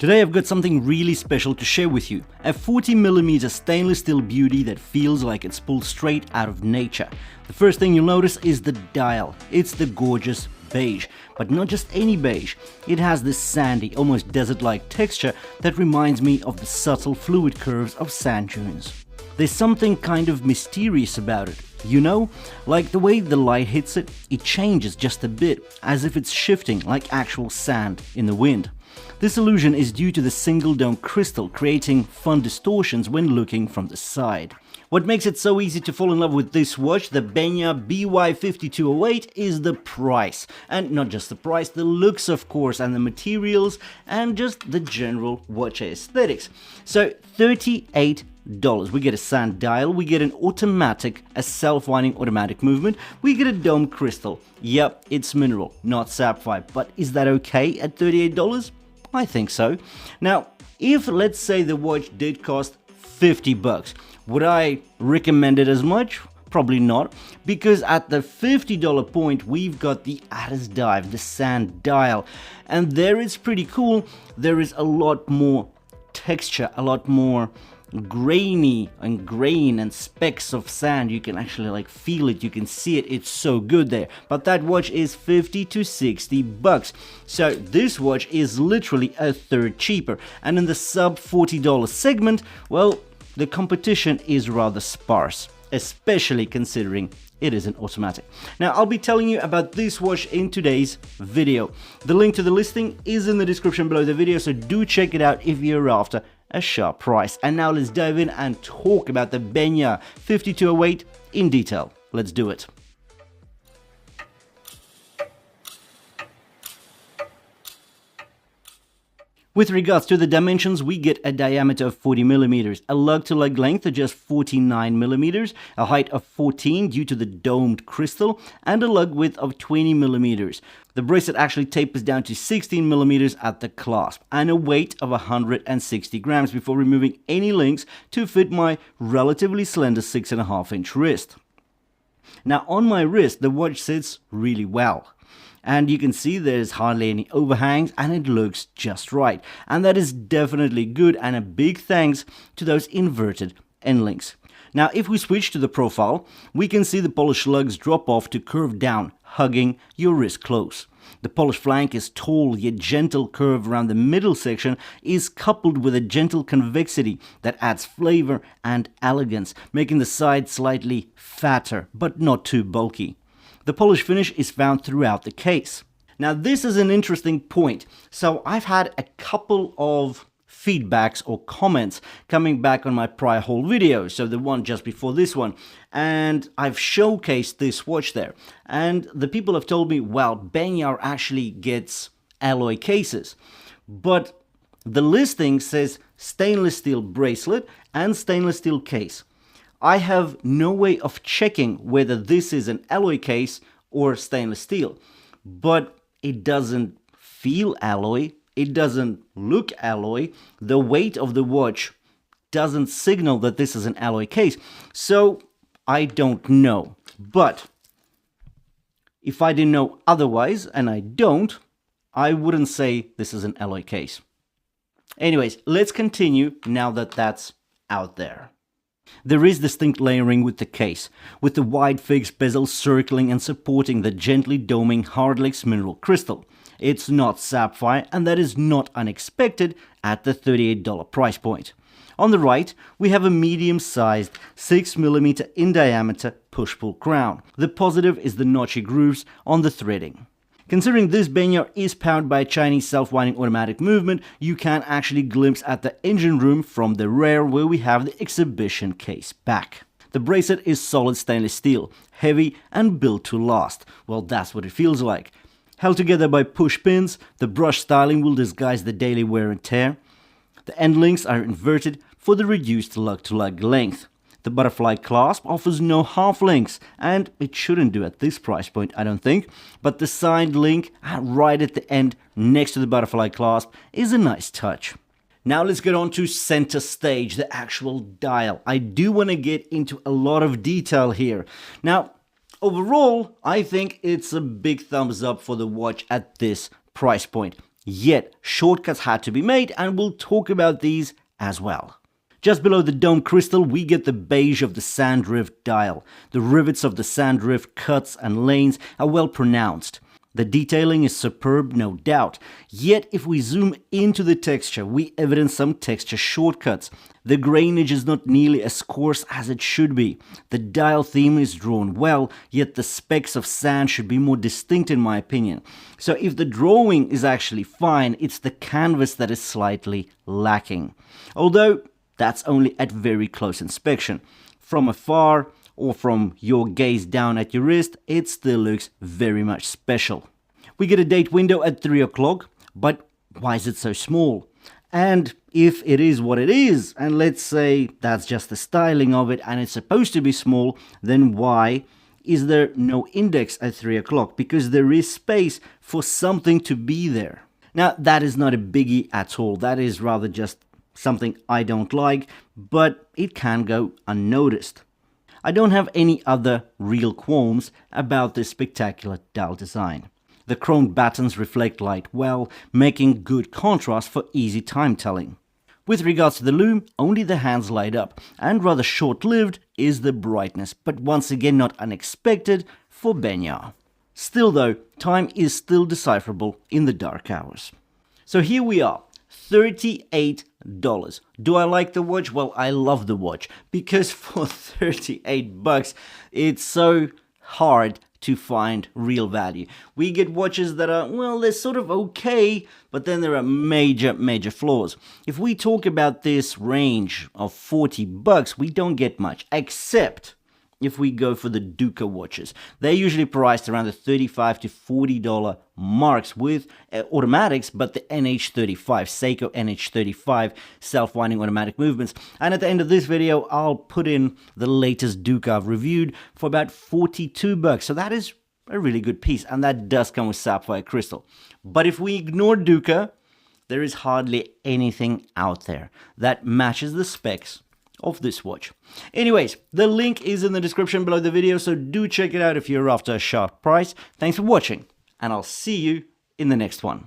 Today I've got something really special to share with you. A 40mm stainless steel beauty that feels like it's pulled straight out of nature. The first thing you'll notice is the dial. It's the gorgeous beige, but not just any beige. It has this sandy, almost desert-like texture that reminds me of the subtle fluid curves of sand dunes. There's something kind of mysterious about it, you know? Like the way the light hits it, it changes just a bit, as if it's shifting like actual sand in the wind. This illusion is due to the single dome crystal creating fun distortions when looking from the side. What makes it so easy to fall in love with this watch, the BENYAR by5208, is the price. And not just the price, the looks of course, and the materials, and just the general watch aesthetics. So $38. We get a sand dial, we get an automatic, a self-winding automatic movement, we get a dome crystal. Yep, it's mineral, not sapphire, but is that okay at $38? I think so. Now, if let's say the watch did cost $50, would I recommend it as much? Probably not, because at the $50 point we've got the Atlas Dive, the sand dial, and there it's pretty cool. There is a lot more texture, a lot more grainy and grain and specks of sand. You can actually feel it, you can see it, it's so good there. But that watch is $50 to $60, so this watch is literally a third cheaper, and in the sub $40 segment, well, the competition is rather sparse, especially considering it is an automatic. Now, I'll be telling you about this watch in today's video. The link to the listing is in the description below the video, so do check it out if you're after a sharp price. And now let's dive in and talk about the BENYAR 5208 in detail. Let's do it. With regards to the dimensions, we get a diameter of 40mm, a lug-to-lug length of just 49mm, a height of 14 due to the domed crystal, and a lug width of 20mm. The bracelet actually tapers down to 16mm at the clasp, and a weight of 160 grams before removing any links to fit my relatively slender 6.5-inch wrist. Now on my wrist, the watch sits really well. And you can see there's hardly any overhangs and it looks just right. And that is definitely good, and a big thanks to those inverted end links. Now if we switch to the profile, we can see the polished lugs drop off to curve down, hugging your wrist close. The polished flank is tall, yet gentle curve around the middle section is coupled with a gentle convexity that adds flavor and elegance, making the side slightly fatter but not too bulky. The polish finish is found throughout the case. Now this is an interesting point. So I've had a couple of feedbacks or comments coming back on my prior haul video, so the one just before this one, and I've showcased this watch there. And the people have told me, well, BENYAR actually gets alloy cases, but the listing says stainless steel bracelet and stainless steel case. I have no way of checking whether this is an alloy case or stainless steel, but it doesn't feel alloy, it doesn't look alloy, the weight of the watch doesn't signal that this is an alloy case, so I don't know. But if I didn't know otherwise, and I don't, I wouldn't say this is an alloy case. Anyways, let's continue now that that's out there. There is distinct layering with the case, with the wide fixed bezel circling and supporting the gently doming Hardlex mineral crystal. It's not sapphire, and that is not unexpected at the $38 price point. On the right, we have a medium-sized 6mm in diameter push-pull crown. The positive is the notchy grooves on the threading. Considering this BENYAR is powered by a Chinese self-winding automatic movement, you can actually glimpse at the engine room from the rear, where we have the exhibition case back. The bracelet is solid stainless steel, heavy and built to last. Well, that's what it feels like. Held together by push pins, the brush styling will disguise the daily wear and tear. The end links are inverted for the reduced lug-to-lug length. The butterfly clasp offers no half links, and it shouldn't do at this price point, I don't think, but the side link right at the end next to the butterfly clasp is a nice touch. Now let's get on to center stage, the actual dial. I do want to get into a lot of detail here. Now, overall, I think it's a big thumbs up for the watch at this price point. Yet, shortcuts had to be made, and we'll talk about these as well. Just below the dome crystal, we get the beige of the sandrift dial. The rivets of the sandrift cuts and lanes are well pronounced. The detailing is superb, no doubt. Yet, if we zoom into the texture, we evidence some texture shortcuts. The grainage is not nearly as coarse as it should be. The dial theme is drawn well, yet the specks of sand should be more distinct in my opinion. So if the drawing is actually fine, it's the canvas that is slightly lacking. Although, that's only at very close inspection. From afar, or from your gaze down at your wrist, it still looks very much special. We get a date window at 3 o'clock, but why is it so small? And if it is what it is, and let's say that's just the styling of it and it's supposed to be small, then why is there no index at 3 o'clock? Because there is space for something to be there. Now, that is not a biggie at all. That is rather just something I don't like, but it can go unnoticed. I don't have any other real qualms about this spectacular dial design. The chromed buttons reflect light well, making good contrast for easy time telling. With regards to the lume, only the hands light up, and rather short-lived is the brightness, but once again not unexpected for BENYAR. Still though, time is still decipherable in the dark hours. So here we are. $38. Do I like the watch? Well, I love the watch because for $38, it's so hard to find real value. We get watches that are, well, they're sort of okay, but then there are major flaws. If we talk about this range of $40, we don't get much, except if we go for the Duca watches. They're usually priced around the $35 to $40 marks with automatics, but the NH35, Seiko NH35 self-winding automatic movements. And at the end of this video, I'll put in the latest Duca I've reviewed for about $42. So that is a really good piece, and that does come with sapphire crystal. But if we ignore Duca, there is hardly anything out there that matches the specs of this watch. Anyways, the link is in the description below the video, so do check it out if you're after a sharp price. Thanks for watching, and I'll see you in the next one.